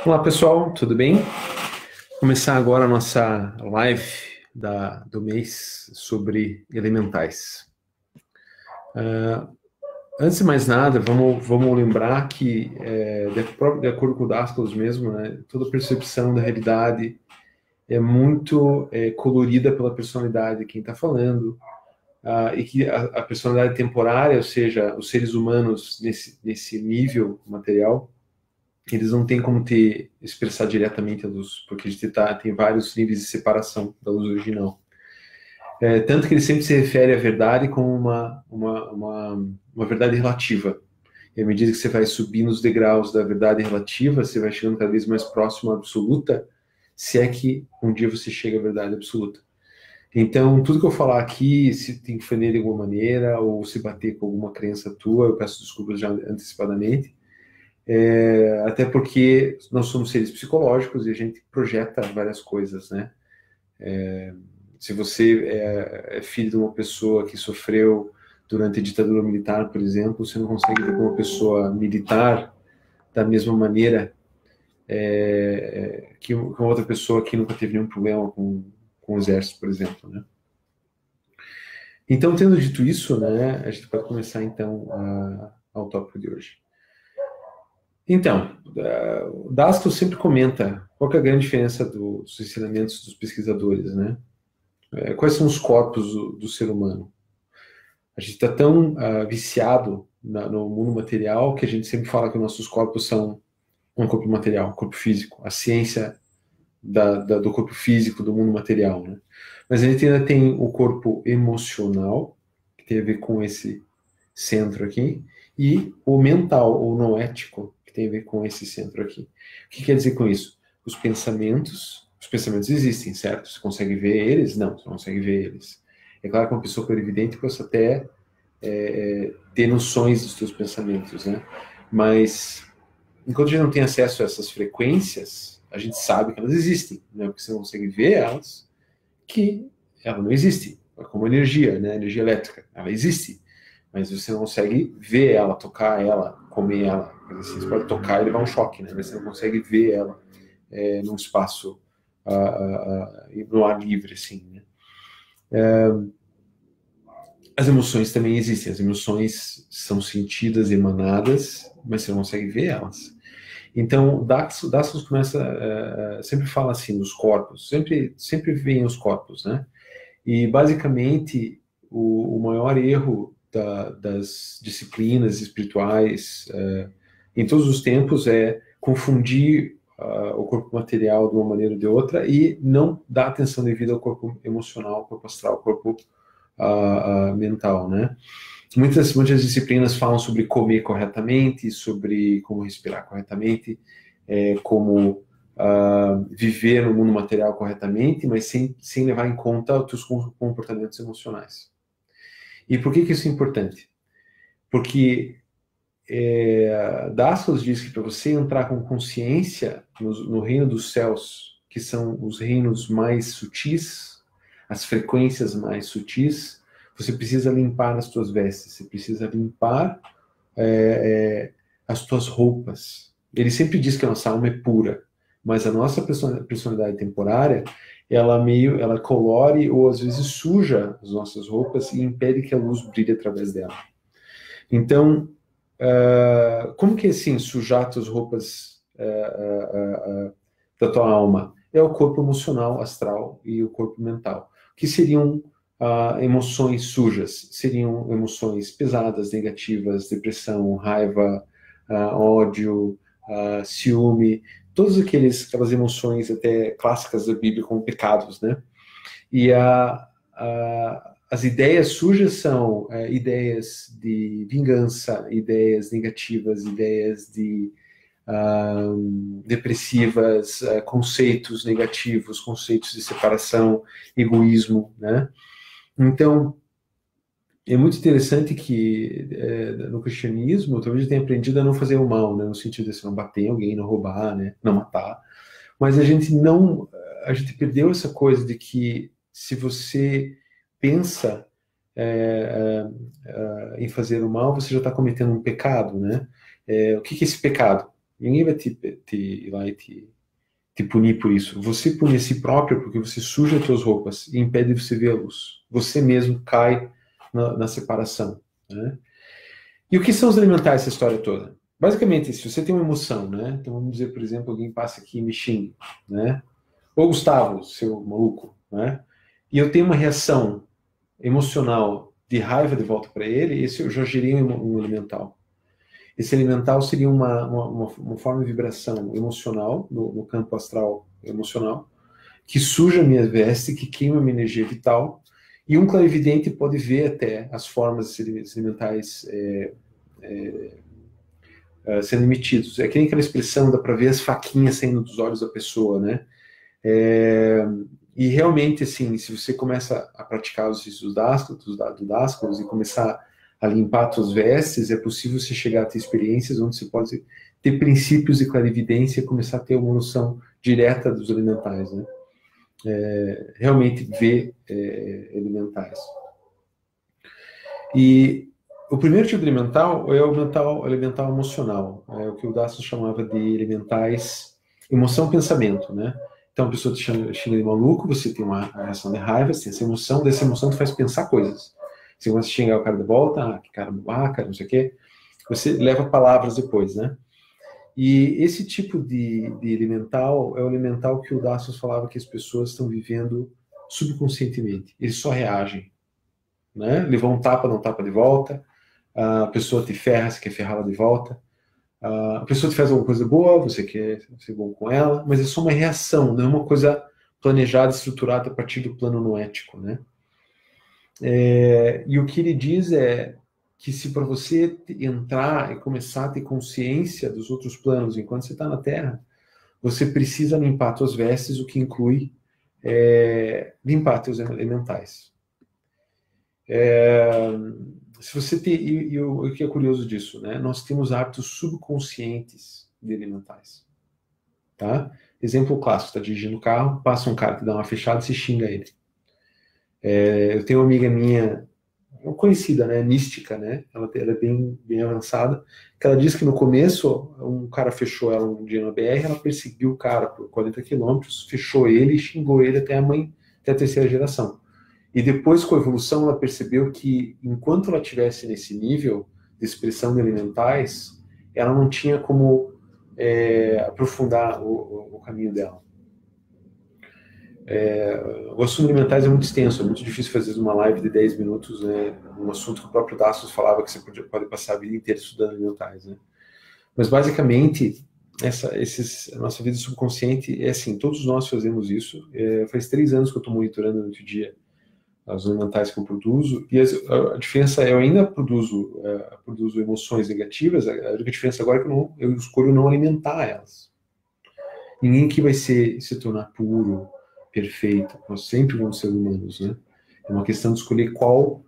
Olá pessoal, tudo bem? Vou começar agora a nossa live do mês sobre elementais. Antes de mais nada, vamos lembrar que, de acordo com o Dasclos mesmo, né, toda percepção da realidade é muito colorida pela personalidade de quem está falando, e que a personalidade temporária, ou seja, os seres humanos nesse nível material, eles não têm como expressar diretamente a luz, porque a gente tem vários níveis de separação da luz original. Tanto que ele sempre se refere à verdade como uma verdade relativa. E à medida que você vai subindo os degraus da verdade relativa, você vai chegando cada vez mais próximo à absoluta, se é que um dia você chega à verdade absoluta. Então, tudo que eu falar aqui, se te ofender de alguma maneira, ou se bater com alguma crença tua, eu peço desculpas já antecipadamente. Até porque nós somos seres psicológicos e a gente projeta várias coisas, né? Se você é filho de uma pessoa que sofreu durante a ditadura militar, por exemplo, você não consegue ver uma pessoa militar da mesma maneira que uma outra pessoa que nunca teve nenhum problema com o exército, por exemplo, né? Então, tendo dito isso, né, a gente pode começar então ao tópico de hoje. Então, o Dasco sempre comenta qual que é a grande diferença dos ensinamentos dos pesquisadores, né? Quais são os corpos do ser humano? A gente está tão viciado no mundo material que a gente sempre fala que nossos corpos são um corpo material, um corpo físico, a ciência do corpo físico, do mundo material, né? Mas a gente ainda tem o corpo emocional, que tem a ver com esse centro aqui, e o mental, ou noético, que tem a ver com esse centro aqui. O que quer dizer com isso? Os pensamentos existem, certo? Você consegue ver eles? Não, você não consegue ver eles. É claro que uma pessoa clarividente possa até ter noções dos seus pensamentos, né? Mas enquanto a gente não tem acesso a essas frequências, a gente sabe que elas existem, né? Porque você não consegue ver elas, que ela não existe. É como energia, né? Energia elétrica, ela existe, mas você não consegue ver ela, tocar ela, comer ela. Assim, você pode tocar e levar um choque, né? Mas você não consegue ver ela num espaço no ar livre, assim, né? As emoções também existem. As emoções são sentidas, emanadas, mas você não consegue ver elas. Então, Daxos começa, sempre fala assim dos corpos, sempre vem os corpos, né? E, basicamente, o maior erro das disciplinas espirituais em todos os tempos é confundir o corpo material de uma maneira ou de outra e não dar atenção devida ao corpo emocional, ao corpo astral, ao corpo mental, né? Muitas disciplinas falam sobre comer corretamente, sobre como respirar corretamente, como viver no mundo material corretamente, mas sem levar em conta os seus comportamentos emocionais. E por que isso é importante? Porque Dassos diz que para você entrar com consciência no reino dos céus, que são os reinos mais sutis, as frequências mais sutis, você precisa limpar as tuas vestes, você precisa limpar as tuas roupas. Ele sempre diz que a nossa alma é pura, mas a nossa personalidade temporária, ela colore ou às vezes suja as nossas roupas e impede que a luz brilhe através dela. Então, como que assim sujar as roupas da tua alma? É o corpo emocional, astral e o corpo mental. Que seriam emoções sujas? Seriam emoções pesadas, negativas, depressão, raiva, ódio, ciúme, todas aquelas emoções até clássicas da Bíblia como pecados, né? E as ideias sujas são ideias de vingança, ideias negativas, ideias depressivas, conceitos negativos, conceitos de separação, egoísmo, né? Então, é muito interessante que no cristianismo, talvez eu tenha aprendido a não fazer o mal, né? No sentido de assim, não bater em alguém, não roubar, né? Não matar. Mas a gente perdeu essa coisa de que se você pensa em fazer o mal, você já está cometendo um pecado, né? O que é esse pecado? Ninguém vai ir lá e te punir por isso. Você pune a si próprio porque você suja as suas roupas e impede você ver a luz. Você mesmo cai na separação, né? E o que são os elementais, essa história toda? Basicamente, se você tem uma emoção, né? Então vamos dizer, por exemplo, alguém passa aqui e me xinga, né? Ou Gustavo, seu maluco, né? E eu tenho uma reação emocional de raiva de volta para ele, esse eu já gerei um elemental. Esse elemental seria uma forma de vibração emocional, no campo astral emocional, que suja minha veste, que queima minha energia vital, e um clarividente pode ver até as formas elementais sendo emitidos. É que nem aquela expressão, dá para ver as faquinhas saindo dos olhos da pessoa, né? E realmente, assim, se você começa a praticar os exercícios do Dascals e começar a limpar suas vestes, é possível você chegar a ter experiências onde você pode ter princípios de clarividência e começar a ter uma noção direta dos elementais, né? Realmente ver elementais. E o primeiro tipo de elemental é o elemental emocional, é o que o Dascals chamava de elementais emoção-pensamento, né? Então a pessoa te xinga de maluco, você tem uma reação de raiva, você tem essa emoção, dessa emoção te faz pensar coisas. Você começa a xingar o cara de volta, que cara babaca, não sei o quê. Você leva palavras depois, né? E esse tipo de elemental é o elemental que o Dassos falava que as pessoas estão vivendo subconscientemente. Eles só reagem, né? Levou um tapa, dá um tapa de volta. A pessoa te ferra, você quer ferrá-la de volta. A pessoa te faz alguma coisa boa, você quer ser bom com ela, mas é só uma reação, não é uma coisa planejada, estruturada a partir do plano noético, né? E o que ele diz é que se para você entrar e começar a ter consciência dos outros planos enquanto você está na Terra, você precisa limpar suas vestes, o que inclui limpar seus elementais. Se você tem, e o que é curioso disso, né? Nós temos hábitos subconscientes de elementais, tá? Exemplo clássico: está dirigindo o carro, passa um cara que dá uma fechada e se xinga ele. Eu tenho uma amiga minha, uma conhecida, né, mística, né? Ela é bem avançada. Que ela disse que no começo um cara fechou ela um dia na BR, ela perseguiu o cara por 40 quilômetros, fechou ele e xingou ele até a terceira geração. E depois, com a evolução, ela percebeu que, enquanto ela estivesse nesse nível de expressão de elementais, ela não tinha como aprofundar o caminho dela. O assunto de elementais é muito extenso, é muito difícil fazer uma live de 10 minutos, né, um assunto que o próprio Dassos falava que você pode passar a vida inteira estudando elementais, né? Mas, basicamente, a nossa vida subconsciente é assim, todos nós fazemos isso. Faz 3 anos que eu estou monitorando durante o dia as elementais que eu produzo, e a diferença é eu ainda produzo emoções negativas, a única diferença agora é que eu escolho não alimentar elas. Ninguém aqui vai se tornar puro, perfeito, nós sempre vamos ser humanos, né? É uma questão de escolher qual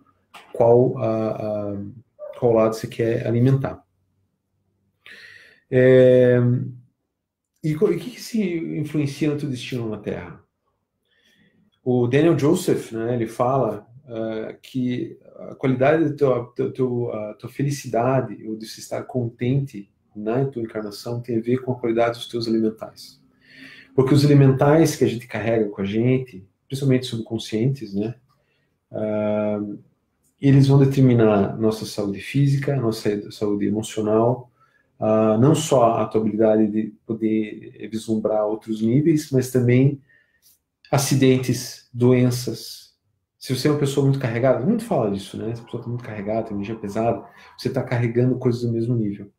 lado você quer alimentar. E o que se influencia no teu destino na Terra? O Daniel Joseph, né, ele fala que a qualidade da tua felicidade, ou de se estar contente na tua encarnação, tem a ver com a qualidade dos teus elementais. Porque os elementais que a gente carrega com a gente, principalmente subconscientes, né, eles vão determinar nossa saúde física, nossa saúde emocional, não só a tua habilidade de poder vislumbrar outros níveis, mas também acidentes, doenças. Se você é uma pessoa muito carregada, muito fala disso, né? Se a pessoa está muito carregada, tem energia pesada, você está carregando coisas do mesmo nível.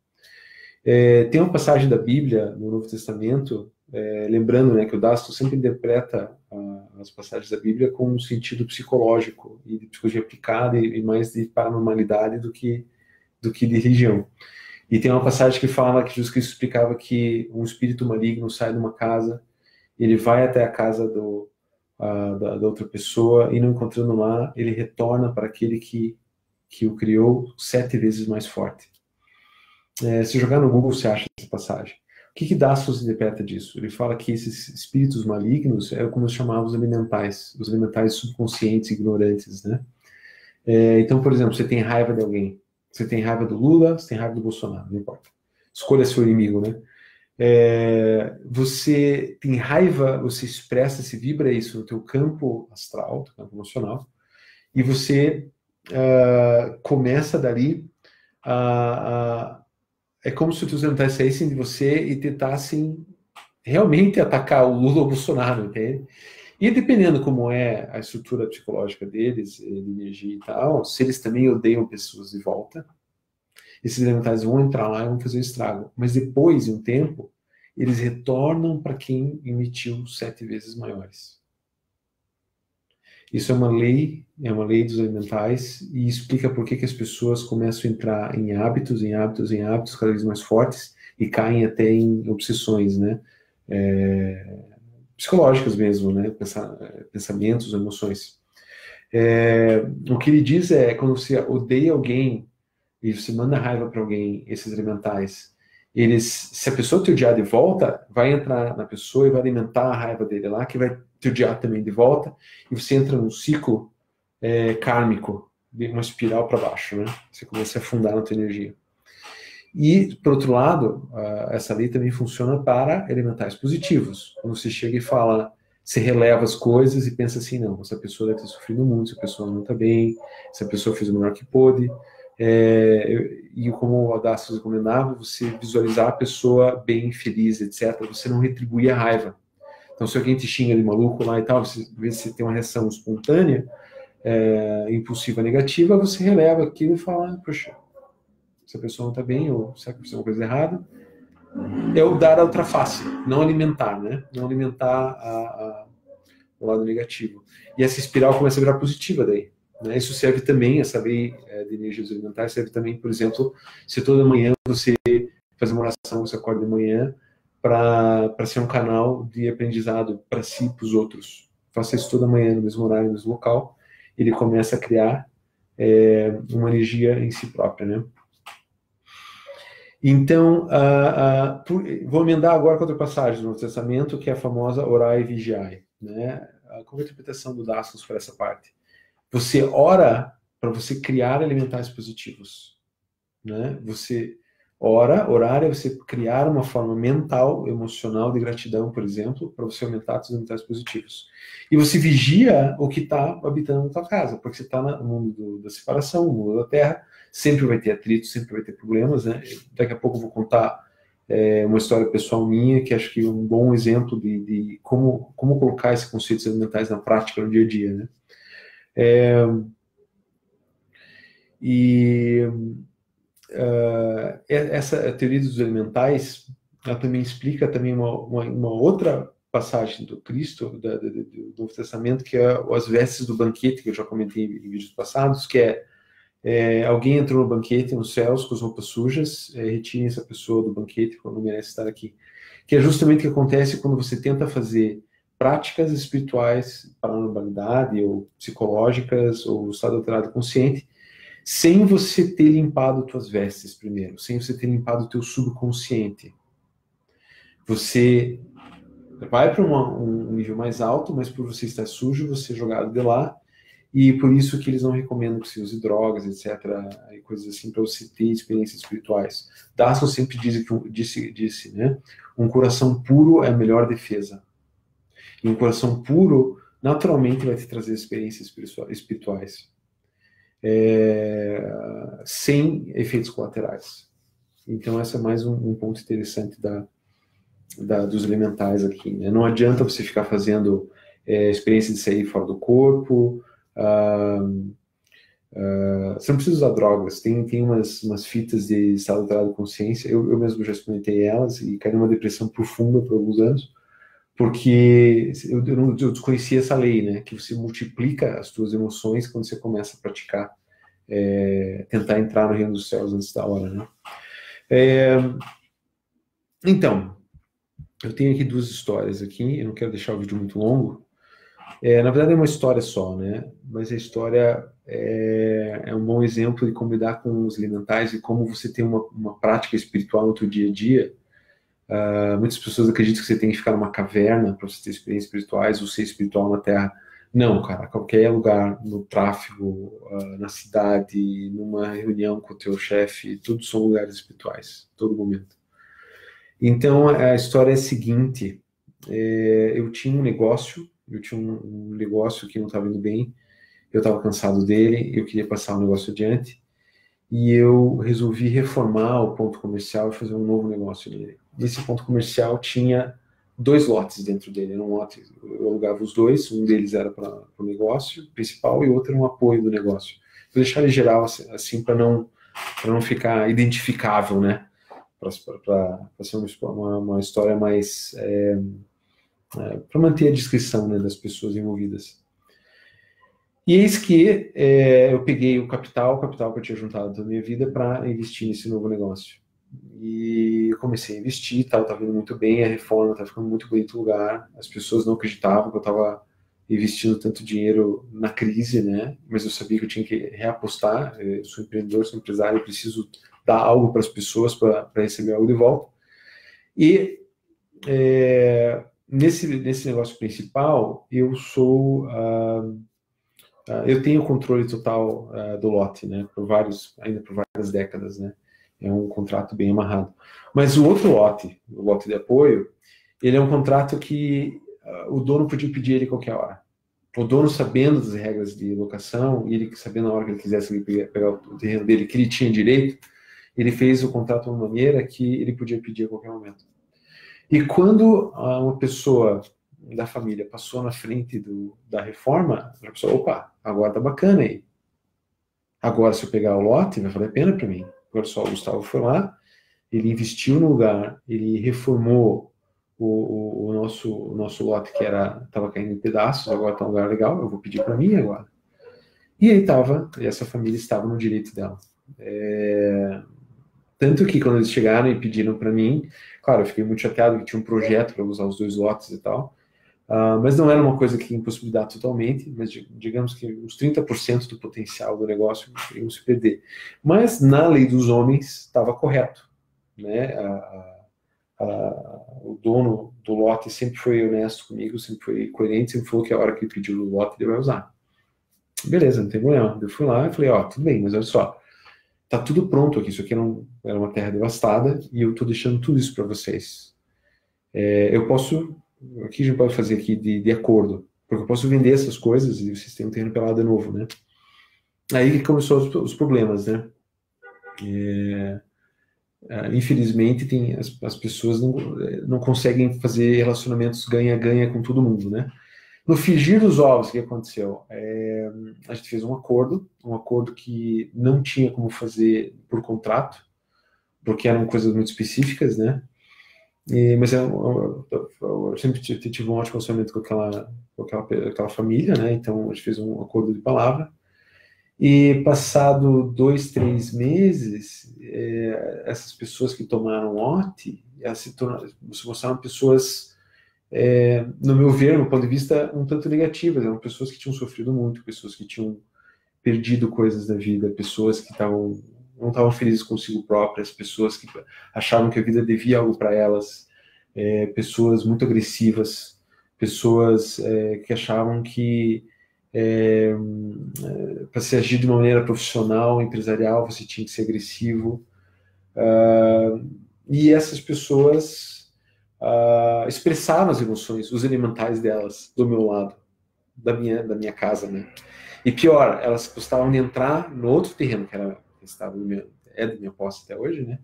Tem uma passagem da Bíblia, no Novo Testamento, lembrando, né, que o Dastos sempre interpreta as passagens da Bíblia com um sentido psicológico e de psicologia aplicada e mais de paranormalidade do que de religião. E tem uma passagem que fala que Jesus Cristo explicava que um espírito maligno sai de uma casa, ele vai até a casa da outra pessoa e, não encontrando lá, ele retorna para aquele que o criou 7 vezes mais forte. Se jogar no Google, você acha essa passagem. O que Dassos interpreta disso? Ele fala que esses espíritos malignos é como nós chamávamos os elementais subconscientes, ignorantes, né? Então, por exemplo, você tem raiva de alguém. Você tem raiva do Lula, você tem raiva do Bolsonaro, não importa. Escolha seu inimigo, né? Você tem raiva, você expressa, se vibra isso no teu campo astral, teu campo emocional, e você começa dali é como se os teus elementais saíssem de você e tentassem realmente atacar o Lula ou o Bolsonaro, entende? E dependendo como é a estrutura psicológica deles, de energia e tal, se eles também odeiam pessoas de volta, esses elementais vão entrar lá e vão fazer o estrago. Mas depois, em um tempo, eles retornam para quem emitiu 7 vezes maiores. Isso é uma lei dos elementais, e explica por que as pessoas começam a entrar em hábitos cada vez mais fortes, e caem até em obsessões, né? Psicológicas mesmo, né? Pensamentos, emoções. O que ele diz é, quando você odeia alguém, e você manda raiva para alguém, esses elementais, se a pessoa te odiar de volta, vai entrar na pessoa e vai alimentar a raiva dele lá, que vai te odiar também de volta, e você entra num ciclo kármico, de uma espiral para baixo, né? Você começa a afundar na tua energia. E, por outro lado, essa lei também funciona para elementais positivos. Quando você chega e fala, você releva as coisas e pensa assim, não, essa pessoa deve ter sofrido muito, essa pessoa não está bem, essa pessoa fez o melhor que pôde. E como o Audácio recomendava, você visualizar a pessoa bem, feliz, etc. Você não retribuir a raiva. Então, se alguém te xinga de maluco lá e tal, você vê se tem uma reação espontânea, impulsiva, negativa, você releva aquilo e fala, poxa, essa pessoa não está bem, ou será que eu fiz uma coisa errada? É o dar a outra face, não alimentar, né? Não alimentar o lado negativo. E essa espiral começa a virar positiva daí. Né? Isso serve também, essa lei de energias alimentares serve também, por exemplo, se toda manhã você faz uma oração, você acorda de manhã, para ser um canal de aprendizado para si e para os outros. Faça isso toda manhã, no mesmo horário, no mesmo local, ele começa a criar uma energia em si própria, né? Então, vou emendar agora com outra passagem do Novo Testamento, que é a famosa orai e vigiai. Né? Qual é a interpretação do Dascos para essa parte? Você ora para você criar elementais positivos. Né? Você orar é você criar uma forma mental, emocional de gratidão, por exemplo, para você aumentar os elementais positivos. E você vigia o que está habitando na tua casa, porque você está no mundo da separação, no mundo da terra, sempre vai ter atrito, sempre vai ter problemas, né? Daqui a pouco eu vou contar uma história pessoal minha, que acho que é um bom exemplo de como colocar esses conceitos elementais na prática, no dia a dia, né? Essa teoria dos elementais, ela também explica também uma outra passagem do Cristo, do Novo Testamento, que é as vestes do banquete, que eu já comentei em vídeos passados, que alguém entrou no banquete nos céus com as roupas sujas, retirem essa pessoa do banquete, porque não merece estar aqui. Que é justamente o que acontece quando você tenta fazer práticas espirituais para a normalidade, ou psicológicas, ou estado alterado consciente, sem você ter limpado tuas vestes primeiro, sem você ter limpado o teu subconsciente. Você vai para um nível mais alto, mas por você estar sujo, você é jogado de lá, e por isso que eles não recomendam que você use drogas, etc., e coisas assim, para você ter experiências espirituais. Dasson sempre disse, né? Um coração puro é a melhor defesa. E um coração puro, naturalmente, vai te trazer experiências espirituais. Sem efeitos colaterais. Então, esse é mais um ponto interessante dos elementais aqui. Né? Não adianta você ficar fazendo experiência de sair fora do corpo, você não precisa usar drogas, tem umas fitas de estado alterado de consciência, eu mesmo já experimentei elas e caí numa depressão profunda por alguns anos, porque eu desconhecia essa lei, né, que você multiplica as suas emoções quando você começa a praticar, tentar entrar no reino dos céus antes da hora, né. Então, eu tenho aqui 2 histórias aqui, eu não quero deixar o vídeo muito longo. Na verdade é uma história só, né? Mas a história é um bom exemplo de como lidar com os elementais e como você tem uma prática espiritual no teu dia a dia. Muitas pessoas acreditam que você tem que ficar numa caverna para você ter experiências espirituais ou ser espiritual na Terra. Não, cara, qualquer lugar, no tráfego, na cidade, numa reunião com o teu chefe, tudo são lugares espirituais, todo momento. Então, a história é a seguinte, eu tinha um negócio, um negócio que não estava indo bem, eu estava cansado dele, eu queria passar o negócio adiante, e eu resolvi reformar o ponto comercial e fazer um novo negócio nele. Esse ponto comercial tinha 2 lotes dentro dele, era um lote, eu alugava os dois, um deles era para o negócio principal e o outro era um apoio do negócio. Vou deixar ele geral assim para não ficar identificável, né? Para ser uma história mais para manter a descrição, né, das pessoas envolvidas. E eis que eu peguei o capital que eu tinha juntado da minha vida para investir nesse novo negócio. E eu comecei a investir, estava indo muito bem, a reforma estava ficando muito bonito o lugar, as pessoas não acreditavam que eu estava investindo tanto dinheiro na crise, né? Mas eu sabia que eu tinha que reapostar, eu sou empreendedor, sou empresário, eu preciso dar algo para as pessoas para receber algo de volta. E nesse negócio principal, eu tenho controle total do lote, né? Ainda por várias décadas, né? É um contrato bem amarrado. Mas o outro lote, o lote de apoio, ele é um contrato que o dono podia pedir ele qualquer hora. O dono, sabendo das regras de locação, e ele sabendo a hora que ele quisesse pegar o terreno dele, que ele tinha direito, ele fez o contrato de uma maneira que ele podia pedir a qualquer momento. E quando uma pessoa da família passou na frente da reforma, a pessoa, opa, agora tá bacana aí. Agora, se eu pegar o lote, vai valer a pena para mim. Agora só, o Gustavo foi lá, ele investiu no lugar, ele reformou o nosso lote que estava caindo em pedaços, agora está um lugar legal, eu vou pedir para mim agora. E aí essa família estava no direito dela. Tanto que quando eles chegaram e pediram para mim, claro, eu fiquei muito chateado que tinha um projeto para usar os 2 lotes e tal, mas não era uma coisa que ia impossibilitar totalmente, mas digamos que uns 30% do potencial do negócio iam se perder. Mas na lei dos homens estava correto, né? O dono do lote sempre foi honesto comigo, sempre foi coerente, sempre falou que a hora que ele pediu o lote ele vai usar. Beleza, não tem problema. Eu fui lá e falei, tudo bem, mas olha só, tá tudo pronto aqui, isso aqui era uma terra devastada e eu tô deixando tudo isso para vocês. Eu posso, o que a gente pode fazer aqui de acordo? Porque eu posso vender essas coisas e vocês têm um terreno pelado de novo, né? Aí que começou os problemas, né? Infelizmente, as pessoas não conseguem fazer relacionamentos ganha-ganha com todo mundo, né? No frigir dos ovos, o que aconteceu? A gente fez um acordo que não tinha como fazer por contrato, porque eram coisas muito específicas, né? Mas eu sempre tive um ótimo relacionamento com aquela família, né? Então a gente fez um acordo de palavra. E passado 2, 3 meses, essas pessoas que tomaram lote, elas se mostraram pessoas, no meu ver, no ponto de vista, um tanto negativas. Eram pessoas que tinham sofrido muito, pessoas que tinham perdido coisas da vida, pessoas que não estavam felizes consigo próprias, pessoas que achavam que a vida devia algo para elas, pessoas muito agressivas, pessoas que achavam que para se agir de uma maneira profissional, empresarial, você tinha que ser agressivo. E essas pessoas expressaram as emoções, os elementais delas, do meu lado, da minha casa, né? E pior, elas gostavam de entrar no outro terreno, que é da minha posse até hoje, né?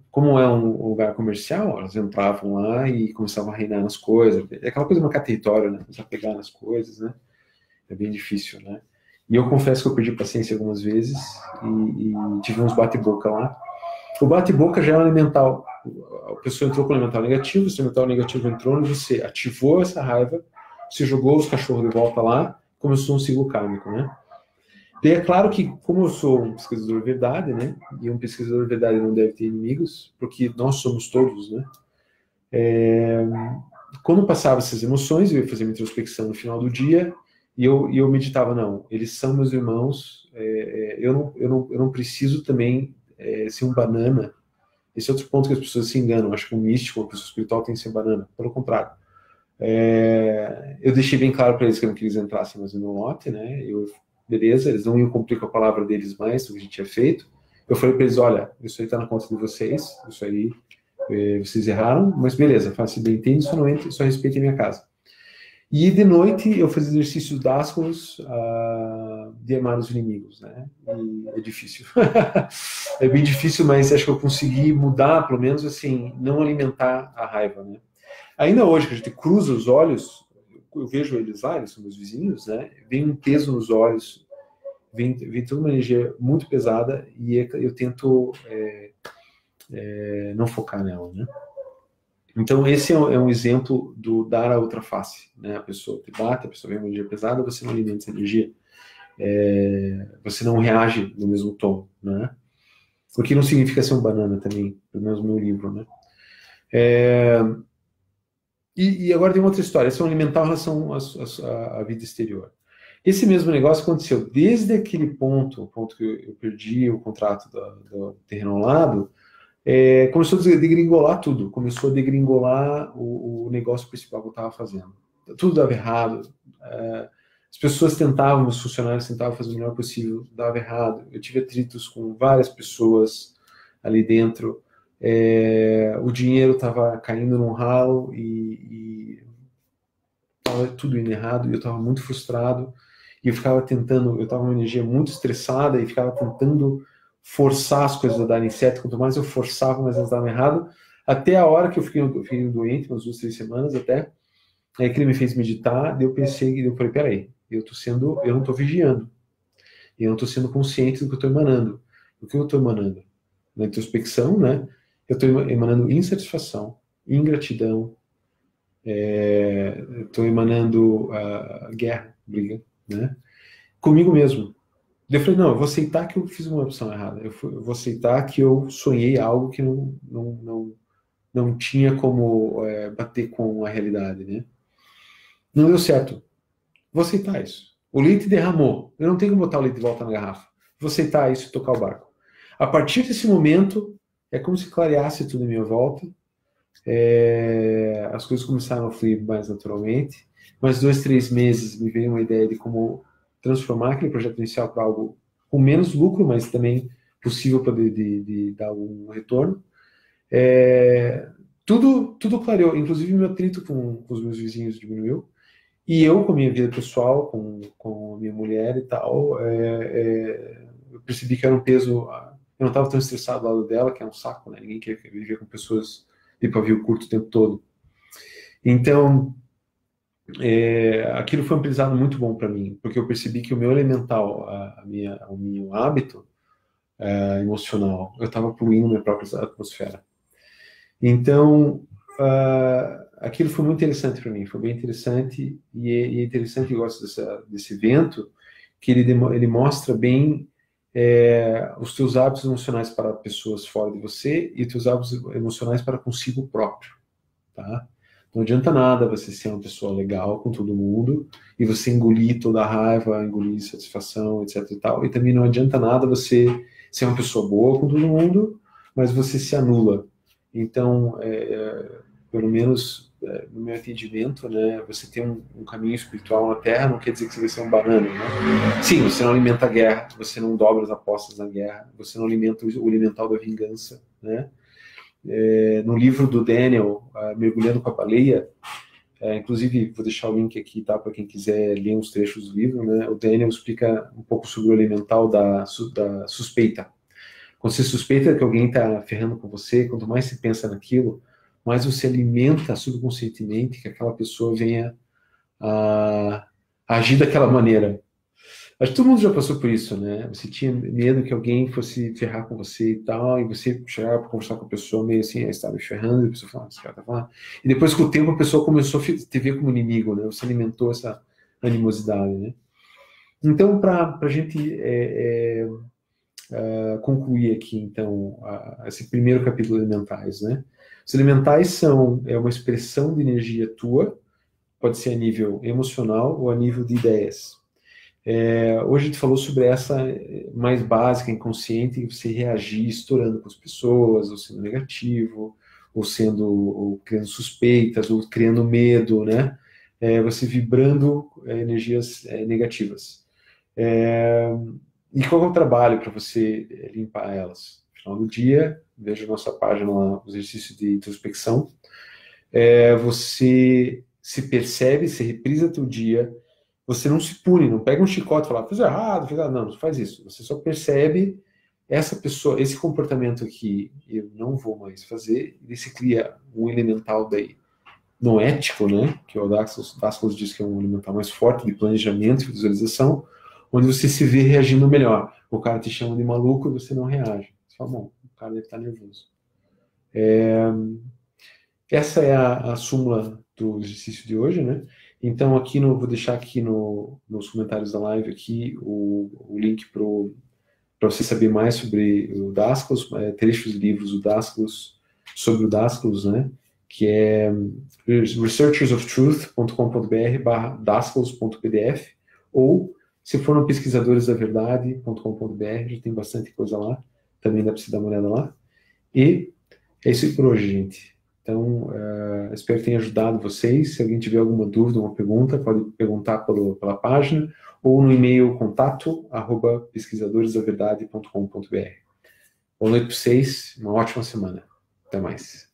Como é um lugar comercial, elas entravam lá e começavam a reinar nas coisas. É aquela coisa de marcar território, né? Começar a pegar nas coisas, né? É bem difícil, né? E eu confesso que eu perdi paciência algumas vezes e tive uns bate-boca lá. O bate-boca já é um elemental. A pessoa entrou com o elemental negativo, o elemental negativo entrou, você ativou essa raiva, você jogou os cachorros de volta lá, começou um ciclo kármico, né? E é claro que, como eu sou um pesquisador de verdade, né? E um pesquisador de verdade não deve ter inimigos, porque nós somos todos, né? Quando passava essas emoções, eu ia fazer uma introspecção no final do dia e eu meditava, não, eles são meus irmãos, eu não preciso também ser um banana. Esse é outro ponto que as pessoas se enganam. Acho que um místico, uma pessoa espiritual tem que ser banana. Pelo contrário. Eu deixei bem claro para eles que eu não queria que eles entrassem mais no meu lote, né? Beleza, eles não iam cumprir com a palavra deles mais, o que a gente tinha feito. Eu falei para eles, olha, isso aí está na conta de vocês, isso aí vocês erraram, mas beleza, faça bem, entende, só não entre, só respeite a minha casa. E de noite eu fazia exercícios dascos de amar os inimigos, né? E é difícil. É bem difícil, mas acho que eu consegui mudar, pelo menos assim, não alimentar a raiva, né? Ainda hoje, que a gente cruza os olhos, eu vejo eles lá, eles são meus vizinhos, né? Vem um peso nos olhos, vem toda uma energia muito pesada e eu tento não focar nela, né? Então, esse é um exemplo do dar a outra face, né? A pessoa te bate, a pessoa vem uma energia pesada, você não alimenta essa energia, você não reage no mesmo tom, né? O que não significa ser um banana também, pelo menos no meu livro, né? E agora tem uma outra história, essa é um alimentar em relação à vida exterior. Esse mesmo negócio aconteceu desde aquele ponto, o ponto que eu perdi o contrato do terreno ao lado, começou a degringolar tudo, começou a degringolar o negócio principal que eu estava fazendo. Tudo dava errado, as pessoas tentavam, os funcionários tentavam fazer o melhor possível, dava errado. Eu tive atritos com várias pessoas ali dentro, o dinheiro estava caindo num ralo e estava tudo indo errado, e eu estava muito frustrado, e eu ficava tentando, eu estava com uma energia muito estressada, e ficava tentando forçar as coisas a darem certo, quanto mais eu forçava, mais elas davam errado, até a hora que eu fiquei doente, umas 2, 3 semanas até, aí que ele me fez meditar, daí eu pensei, eu falei, peraí, eu não estou vigiando, eu não estou sendo consciente do que eu estou emanando. O que eu estou emanando? Na introspecção, né? Eu estou emanando insatisfação, ingratidão, estou emanando guerra, briga, né? Comigo mesmo. Eu falei, não, eu vou aceitar que eu fiz uma opção errada. Eu vou aceitar que eu sonhei algo que não tinha como bater com a realidade, né? Não deu certo. Vou aceitar isso. O leite derramou. Eu não tenho que botar o leite de volta na garrafa. Vou aceitar isso e tocar o barco. A partir desse momento, é como se clareasse tudo em minha volta. As coisas começaram a fluir mais naturalmente. Mais 2, 3 meses me veio uma ideia de como transformar aquele projeto inicial para algo com menos lucro, mas também possível para de dar um retorno. Tudo clareou, inclusive meu atrito com os meus vizinhos diminuiu. E eu, com a minha vida pessoal, com a minha mulher e tal, eu percebi que era um peso. Eu não estava tão estressado ao lado dela, que é um saco, né? Ninguém quer viver com pessoas de pavio curto o tempo todo. Então, aquilo foi um aprendizado muito bom para mim, porque eu percebi que o meu elemental, o meu hábito emocional, eu estava poluindo minha própria atmosfera. Então, aquilo foi muito interessante para mim, foi bem interessante, e é interessante, eu gosto desse evento, que ele mostra bem os teus hábitos emocionais para pessoas fora de você e os teus hábitos emocionais para consigo próprio, tá? Não adianta nada você ser uma pessoa legal com todo mundo e você engolir toda a raiva, engolir insatisfação, etc e tal, e também não adianta nada você ser uma pessoa boa com todo mundo, mas você se anula. Então, pelo menos no meu entendimento, né, você tem um caminho espiritual na Terra, não quer dizer que você vai ser um banana, né? Sim, você não alimenta a guerra, você não dobra as apostas na guerra, você não alimenta o elemental da vingança, né? No livro do Daniel, Mergulhando com a Baleia, inclusive vou deixar o link aqui, tá, para quem quiser ler uns trechos do livro, né? O Daniel explica um pouco sobre o elemental da suspeita. Quando você suspeita que alguém está ferrando com você, quanto mais você pensa naquilo, mais você alimenta subconscientemente que aquela pessoa venha a agir daquela maneira. Acho que todo mundo já passou por isso, né? Você tinha medo que alguém fosse ferrar com você e tal, e você chegava para conversar com a pessoa meio assim, aí estava me ferrando, e a pessoa falava, esse cara tá falando. E depois, com o tempo, a pessoa começou a te ver como inimigo, né? Você alimentou essa animosidade, né? Então, para a gente concluir aqui, então, esse primeiro capítulo de elementais, né? Os elementais são uma expressão de energia tua, pode ser a nível emocional ou a nível de ideias. Hoje a gente falou sobre essa mais básica, inconsciente, que você reagir estourando com as pessoas, ou sendo negativo, ou criando suspeitas, ou criando medo, né? Você vibrando energias negativas. E qual é o trabalho para você limpar elas? final do dia, veja a nossa página lá, o exercício de introspecção. Você se percebe, se reprisa teu dia, você não se pune, não pega um chicote e fala, fiz errado, não faz isso. Você só percebe essa pessoa, esse comportamento aqui, eu não vou mais fazer, e se cria um elemental daí, no ético, né, que o Dasclos diz que é um elemental mais forte de planejamento e visualização, onde você se vê reagindo melhor. O cara te chama de maluco e você não reage. Você fala, bom, o cara deve estar nervoso. Essa é a súmula do exercício de hoje, né? Então, vou deixar aqui nos comentários da live aqui o link para você saber mais sobre o Dasclos, trechos de livros do Dasclos, sobre o Dasclos, né? Que é researchersoftruth.com.br/dasclos.pdf, ou se for no pesquisadoresdaverdade.com.br, já tem bastante coisa lá, também dá para você dar uma olhada lá. E é isso aí por hoje, gente. Então, espero que tenha ajudado vocês. Se alguém tiver alguma dúvida, uma pergunta, pode perguntar pela página ou no e-mail contato@pesquisadoresdaverdade.com.br. Boa noite para vocês, uma ótima semana. Até mais.